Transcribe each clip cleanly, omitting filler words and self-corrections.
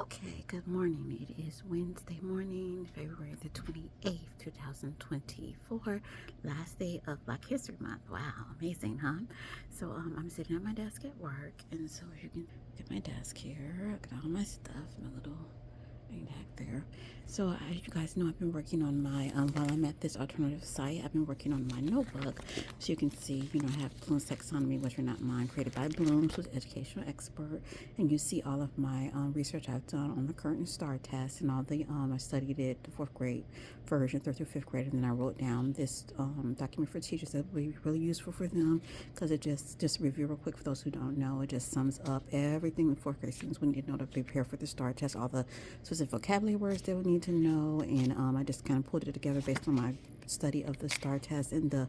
Okay, good morning. It is Wednesday morning, February the 28th, 2024, last day of Black History Month. Wow, amazing, huh? So, I'm sitting at my desk at work, and so as you can get my desk here, I got all my stuff, my little back there. So, as you guys know, I've been working on my, while I'm at this alternative site, I've been working on my notebook. So you can see, I have Bloom's Taxonomy, which are not mine, created by Bloom, who's an educational expert. And you see all of my research I've done on the current STAR test and all the, I studied it, the fourth grade version, third through fifth grade. And then I wrote down this document for teachers that will be really useful for them because it just review real quick for those who don't know. It just sums up everything the fourth grade students would need to know to prepare for the STAR test, all the specific vocabulary words they would need to know, and I just kind of pulled it together based on my study of the STAR test and the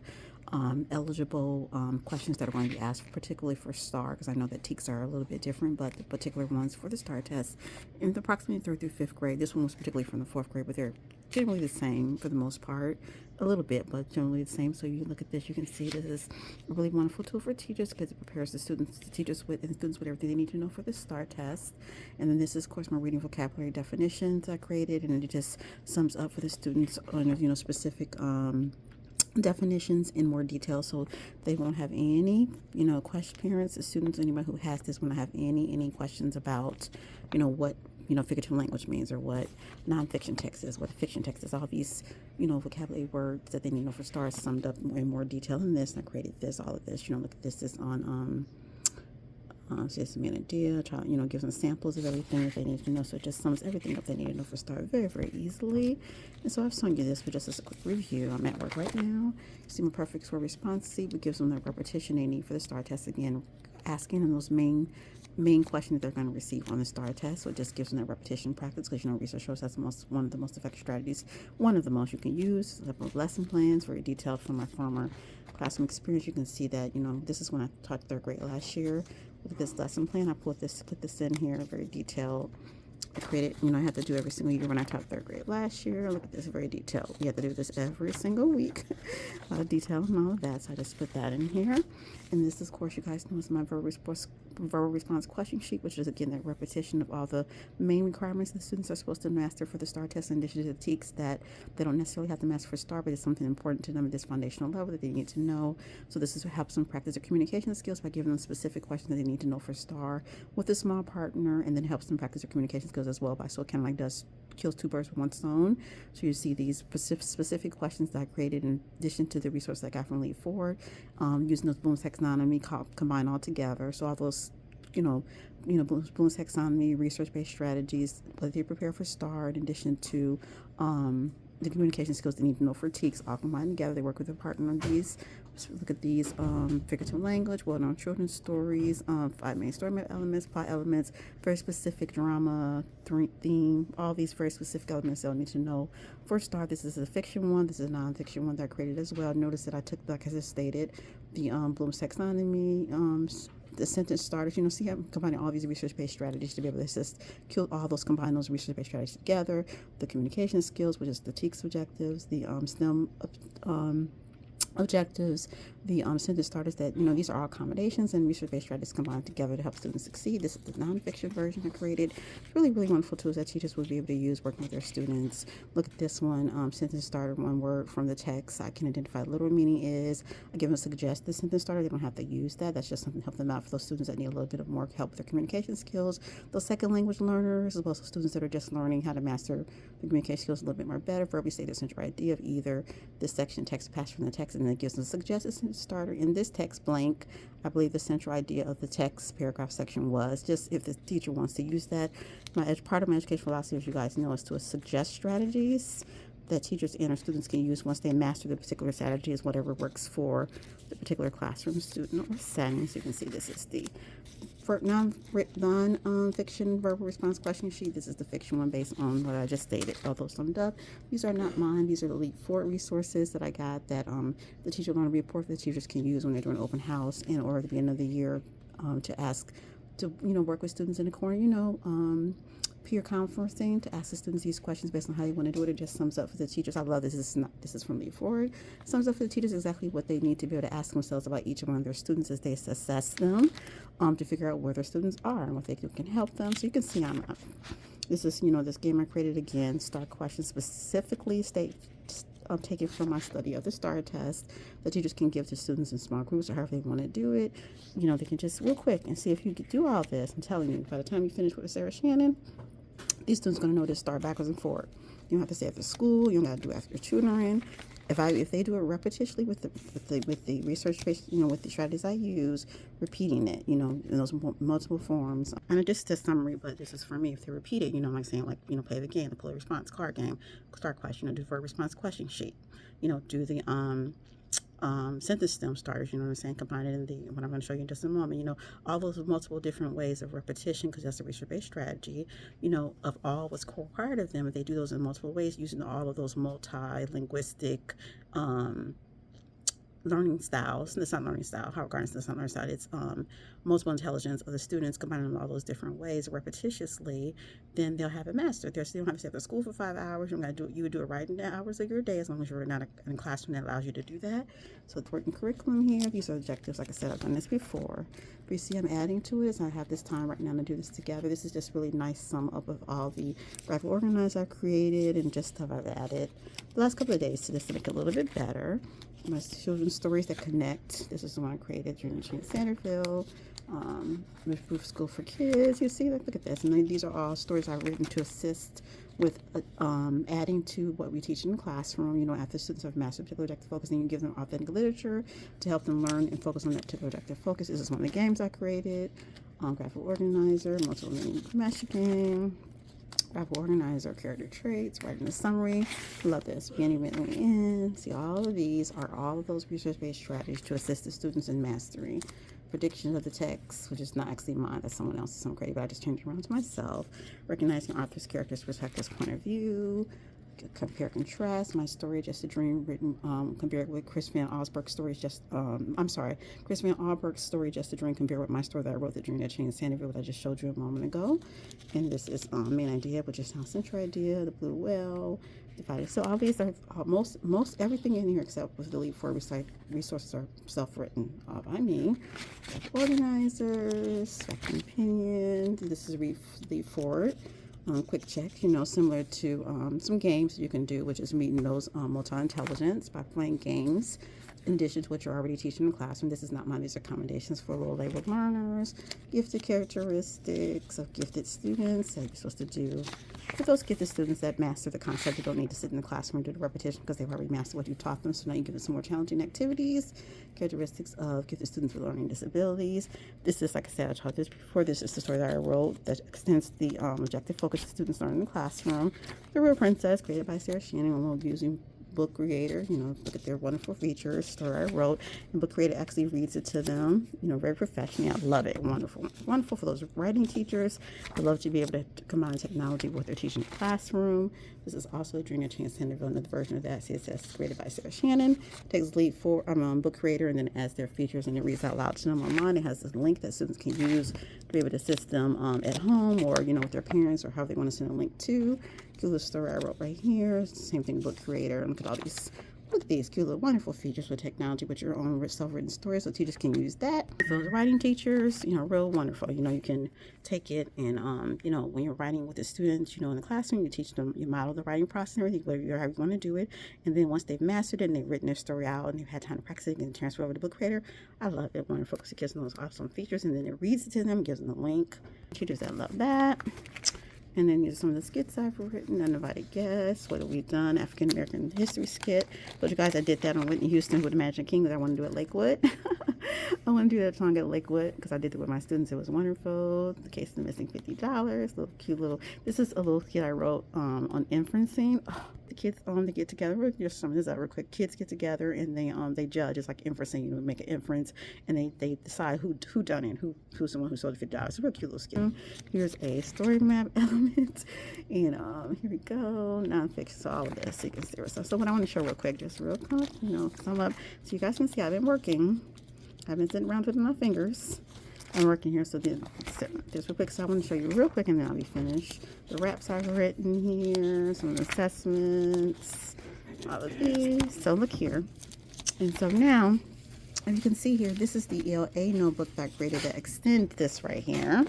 eligible questions that are going to be asked, particularly for STAR, because I know that TEKS are a little bit different, but the particular ones for the STAR test in the approximately third through fifth grade. This one was particularly from the fourth grade, but they're generally the same for the most part, a little bit, but generally the same. So you look at this, you can see this is a really wonderful tool for teachers because it prepares the students, the teachers with, and the students with everything they need to know for the STAR test. And then this is, of course, my reading vocabulary definitions I created, and it just sums up for the students on specific definitions in more detail, so they won't have any question. Parents, the students, anybody who has this won't have any questions about what figurative language means, or what nonfiction text is, what fiction text is. All these vocabulary words that they need to know for STARS summed up in more detail in this. And I created this, all of this. Look at this. This is on so just me an idea, try, give them samples of everything that they need to know. So it just sums everything up they need to know for STAR very easily. And so I've shown you this for just as a quick review. I'm at work right now. See my perfect score response seat, which gives them the repetition they need for the STAR test. Again, asking them those main questions they're going to receive on the STAR test. So it just gives them that repetition practice, because research shows that's one of the most effective strategies, one of the most you can use. Lesson plans, very detailed from my former classroom experience. You can see that this is when I taught third grade last year. Look at this lesson plan. I put this in here, very detailed. I created, I have to do every single year when I taught third grade last year. Look at this, very detailed. You have to do this every single week. A lot of detail and all of that. So I just put that in here. And this, of course, you guys know is my verbal response question sheet, which is, again, that repetition of all the main requirements the students are supposed to master for the STAR test, in addition to the TEKS that they don't necessarily have to master for STAR, but it's something important to them at this foundational level that they need to know. So this is what helps them practice their communication skills by giving them specific questions that they need to know for STAR with a small partner, and then helps them practice their communication skills as well, by so it kind of like kills two birds with one stone. So you see these specific questions that I created in addition to the resource I got from Lead Forward, using those Bloom's Taxonomy combined all together. So all those Bloom's Taxonomy research-based strategies, whether they prepare for STAR, in addition to the communication skills they need to know for TEKS, all combined together. They work with a partner on these. So look at these figurative language, well-known children's stories, 5 main story elements, plot elements, very specific drama theme, all these very specific elements they'll need to know for STAR. This is a fiction one. This is a nonfiction one that I created as well. Notice that I took, like I just stated, the Bloom's Taxonomy, the sentence starters. See, I'm combining all these research-based strategies to be able to assist, combine those research-based strategies together. The communication skills, which is the TEKS objectives, the STEM objectives, the sentence starters, that these are all accommodations and research-based strategies combined together to help students succeed. This is the nonfiction version I created. Really wonderful tools that teachers will be able to use working with their students. Look at this one, sentence starter, one word from the text. I can identify what literal meaning is. I give them a suggested sentence starter. They don't have to use that. That's just something to help them out for those students that need a little bit of more help with their communication skills. Those second language learners, as well as students that are just learning how to master the communication skills a little bit more better. Verbally state the central idea of either this section text passed from the text, and then it gives them a suggested sentence starter. In this text blank, I believe the central idea of the text paragraph section was just, if the teacher wants to use that. Part of my education philosophy, as you guys know, is to suggest strategies that teachers and or students can use once they master the particular strategies, whatever works for the particular classroom student or setting. So you can see this is the non-fiction verbal response question sheet. This is the fiction one based on what I just stated, although summed up. These are not mine. These are the Lead Forward resources that I got that the teacher learning report that teachers can use when they're doing open house and or at the end of the year to ask to work with students in the corner, peer conferencing, to ask the students these questions based on how you want to do it. It just sums up for the teachers. I love this. This is from Lead Forward. Sums up for the teachers exactly what they need to be able to ask themselves about each one of their students as they assess them, to figure out where their students are and what they can help them. So you can see This is, this game I created again, STAR questions, specifically taken from my study of the STAR test that teachers can give to students in small groups or however they want to do it. They can just real quick and see if you can do all this. I'm telling you, by the time you finish with Sarah Shannon, these students are going to know this STAR backwards and forward. You don't have to say after school. You don't have to do it after tutoring. If they do it repetitiously with the research based, with the strategies I use, repeating it, in those multiple forms. And just a summary, but this is for me. If they repeat it, like saying, play the game, the pull a response card game, start question, do verb response question sheet, do the sentence stem starters, what I'm saying, combine it in what I'm going to show you in just a moment, all those multiple different ways of repetition, because that's a research-based strategy, of all what's required of them. If they do those in multiple ways, using all of those multi-linguistic learning styles. It's not learning style. Howard Gardner's not learning style. It's multiple intelligence of the students combining all those different ways repetitiously. Then they'll have it mastered. They don't have to stay at school for 5 hours. You would do it right in the hours of your day, as long as you're not in a classroom that allows you to do that. So it's working curriculum here. These are objectives. Like I said, I've done this before. But you see, I'm adding to it. So I have this time right now to do this together. This is just really nice sum up of all the graphic organizers I've created and just stuff I've added the last couple of days to this to make it a little bit better. My children's stories that connect. This is the one I created during Sanderville, with Proof School for Kids. You see, look at this. And then these are all stories I've written to assist with adding to what we teach in the classroom. After students have mastered particular objective focus, then you give them authentic literature to help them learn and focus on that particular objective focus. This is one of the games I created. Graphic organizer, multiple meaning messaging. Graphic organizer, character traits, writing a summary. Love this. Beginning, middle, and end. See, all of these are all of those research-based strategies to assist the students in mastery. Prediction of the text, which is not actually mine, that's someone else's, some credit, but I just turned it around to myself. Recognizing author's character's perspectives, point of view. Compare, contrast. My story, Just a Dream, written compared with Chris Van Allsburg's story, Chris Van Allsburg's story, Just a Dream, compared with my story that I wrote, The Dream That Changed Sanderville, that I just showed you a moment ago. And this is main idea, which is now central idea, the blue whale, divided. So all these are most everything in here except with the lead for resources are self-written by me. Organizers, second opinion. This is lead forward. Quick check, similar to some games you can do, which is meeting those multi-intelligence by playing games in addition to what you're already teaching in the classroom. This is not mine. These are accommodations for low-labeled learners. Gifted characteristics of gifted students that you're supposed to do for those gifted students that master the concept. You don't need to sit in the classroom and do the repetition because they've already mastered what you taught them. So now you give them some more challenging activities. Characteristics of gifted students with learning disabilities. This is, like I said, I taught this before. This is the story that I wrote that extends the objective focus of students learning in the classroom. The Real Princess, created by Sarah Shannon, along using Book Creator. Look at their wonderful features. Story I wrote, and Book Creator actually reads it to them, very professionally. I love it. Wonderful for those writing teachers. I love to be able to combine technology with what they're teaching in the classroom. This is also a Dream That Changed Sanderville, another version of that. CSS created by Sarah Shannon. Takes lead for Book Creator and then adds their features and it reads out loud to them online. It has this link that students can use to be able to assist them at home or with their parents or however they want to send a link to. Cute little story I wrote right here. Same thing, Book Creator. Look at all these. Look at these cute little wonderful features with technology, but your own self-written stories, so teachers can use that. For those writing teachers, real wonderful. You can take it and, when you're writing with the students, in the classroom, you teach them, you model the writing process and everything, however you want to do it. And then once they've mastered it and they've written their story out and they've had time to practice it, you can transfer over to Book Creator. I love it. Wonderful because it gives them those awesome features and then it reads it to them, gives them the link. Teachers that love that. And then here's some of the skits I've written. Uninvited Guests. What have we done? African American History skit. Told you guys I did that on Whitney Houston with Imagine King that I want to do at Lakewood. I want to do that song at Lakewood because I did it with my students. It was wonderful. The Case of the Missing $50. Little cute little. This is a little skit I wrote on inferencing. Oh, the kids they get together. We'll just sum this up real quick. Kids get together and they judge. It's like inferencing. Make an inference and they decide who done it. Who's the one who sold the $50. It's a real cute little skit. Here's a story map element. And here we go. Nonfiction. So all of this so you can see stuff. So what I want to show real quick, just real quick, sum up so you guys can see I've been working. I've been sitting around twiddling my fingers. I'm working here, so just real quick. So I want to show you real quick, and then I'll be finished. The raps I've written here, some of the assessments, all of these. So look here, and so now, as you can see here, this is the ELA notebook that I created that extend this right here.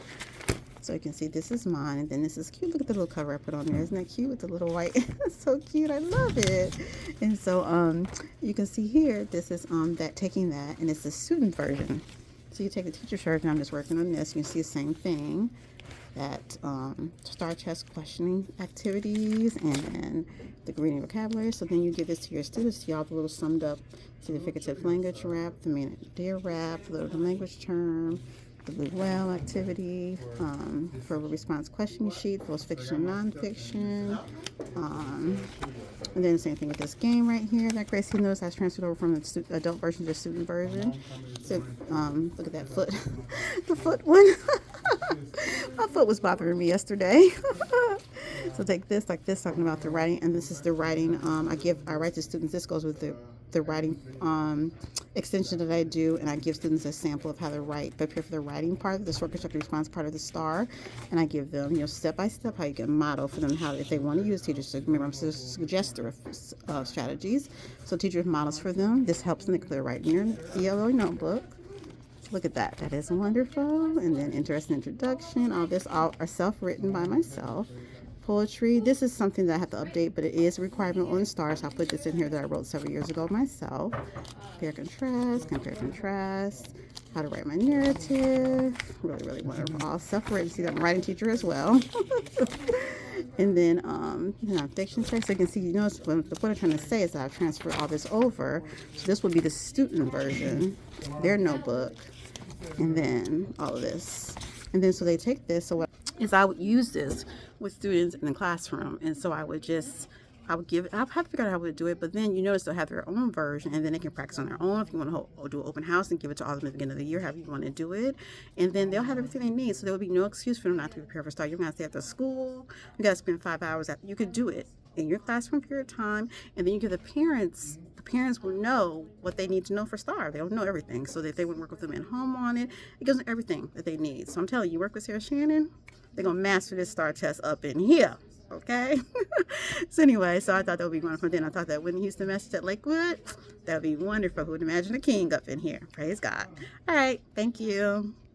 So you can see this is mine, and then this is cute. Look at the little cover I put on there. Isn't that cute with the little white? So cute. I love it. And so you can see here, this is that taking that, and it's the student version. So you take the teacher's version. I'm just working on this. You can see the same thing. That STAR test questioning activities and the reading vocabulary. So then you give this to your students. See all the little summed up significative language rap, the main idea rap, the little language term, the blue whale activity, verbal response questioning sheet, both fiction and nonfiction. And then the same thing with this game right here that Gracie knows I transferred over from the adult version to the student version. So look at that foot, the foot one. My foot was bothering me yesterday. So take this like this, talking about the writing, and this is the writing I write to students. This goes with the writing extension that I do, and I give students a sample of how to write, prepare for the writing part, the short constructed response part of the STAR, and I give them, step by step, how you can model for them how, if they want to use teachers. So remember, I'm a suggester of strategies. So teachers models for them. This helps them to write in your yellow notebook. Look at that. That is wonderful. And then interesting introduction. All this all are self-written by myself. Poetry. This is something that I have to update, but it is a requirement on STAR. So I'll put this in here that I wrote several years ago myself. Compare, contrast. How to write my narrative. Really, really wonderful. All self-written. See that I'm a writing teacher as well. And then nonfiction text. So you can see, notice what I'm trying to say is that I've transferred all this over. So this would be the student version, their notebook, and then all of this. And then so they take this. So what is I would use this with students in the classroom, and so I would give it. I'll have to figure out how to do it, but then you notice they'll have their own version, and then they can practice on their own. If you want to do an open house and give it to all of them at the beginning of the year, however you want to do it, and then they'll have everything they need. So there will be no excuse for them not to be prepared for STAR. You're going to stay after school. You got to spend 5 hours after. You could do it in your classroom period of time, and then you give the parents. The parents will know what they need to know for STAR. They'll know everything, so that they would work with them at home on it. It gives them everything that they need. So I'm telling you, you work with Sarah Shannon, they're going to master this STAR test up in here. Okay. So anyway, so I thought that would be wonderful. Then I thought that Whitney Houston message at Lakewood, that would be wonderful. Who would imagine a king up in here? Praise God. All right. Thank you.